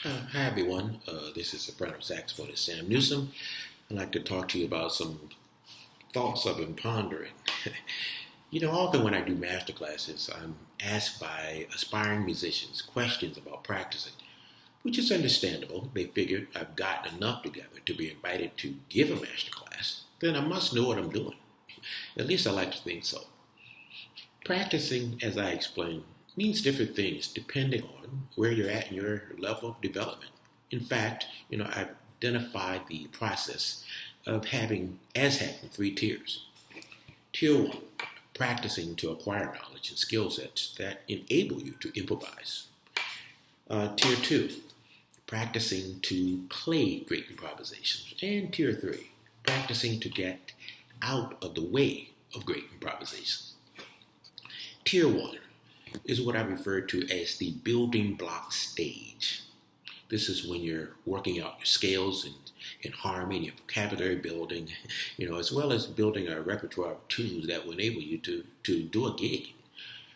Hi everyone, this is soprano saxophonist Sam Newsom. I'd like to talk to you about some thoughts I've been pondering. Often when I do master classes, I'm asked by aspiring musicians questions about practicing, which is understandable. They figured I've gotten enough together to be invited to give a master class, then I must know what I'm doing. At least I like to think so. Practicing, as I explained, means different things depending on where you're at in your level of development. In fact, I've identified the process of having three tiers. Tier one, practicing to acquire knowledge and skill sets that enable you to improvise. Tier two, practicing to play great improvisations. And tier three, practicing to get out of the way of great improvisations. Tier one is what I refer to as the building block stage. This is when you're working out your scales and harmony, your vocabulary building, as well as building a repertoire of tunes that will enable you to do a gig.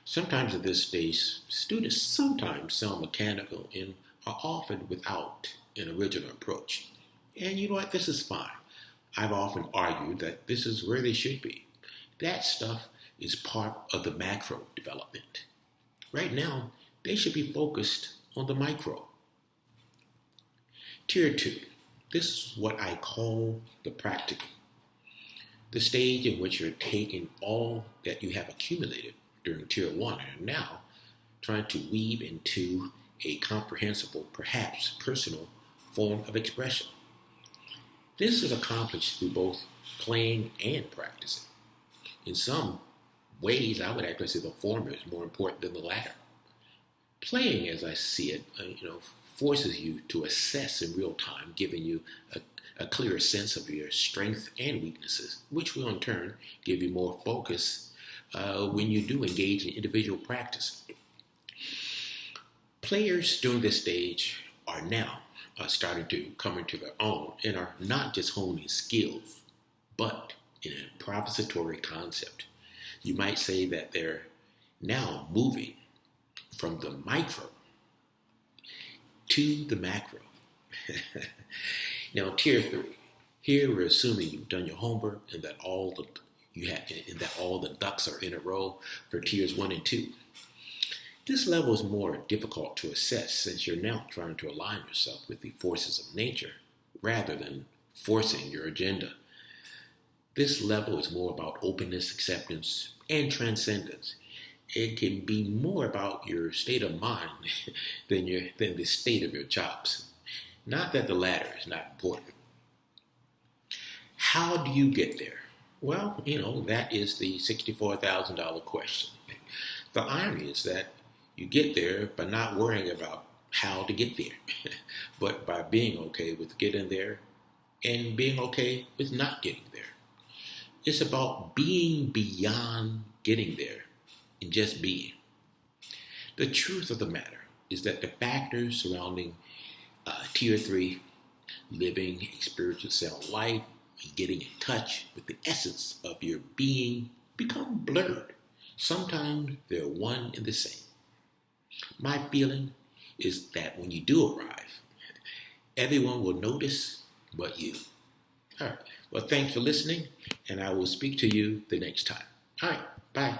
Sometimes at this stage, students sometimes sound mechanical and are often without an original approach. And you know what? This is fine. I've often argued that this is where they should be. That stuff is part of the macro development. Right now, they should be focused on the micro. Tier 2. This is what I call the practicum. The stage in which you're taking all that you have accumulated during Tier 1 and are now trying to weave into a comprehensible, perhaps personal form of expression. This is accomplished through both playing and practicing. In some ways, I would actually say the former is more important than the latter. Playing, as I see it, forces you to assess in real time, giving you a clearer sense of your strengths and weaknesses, which will in turn give you more focus when you do engage in individual practice. Players during this stage are now starting to come into their own and are not just honing skills, but in an improvisatory concept. You might say that they're now moving from the micro to the macro. Now, tier 3. Here we're assuming you've done your homework and that all the ducks are in a row for tiers 1 and 2. This level is more difficult to assess since you're now trying to align yourself with the forces of nature rather than forcing your agenda. This level is more about openness, acceptance, and transcendence. It can be more about your state of mind than the state of your chops. Not that the latter is not important. How do you get there? Well, that is the $64,000 question. The irony is that you get there by not worrying about how to get there, but by being okay with getting there and being okay with not getting there. It's about being beyond getting there and just being. The truth of the matter is that the factors surrounding Tier 3, living a spiritual self life, and getting in touch with the essence of your being become blurred. Sometimes they're one and the same. My feeling is that when you do arrive, everyone will notice but you. All right. Well, thanks for listening, and I will speak to you the next time. All right. Bye.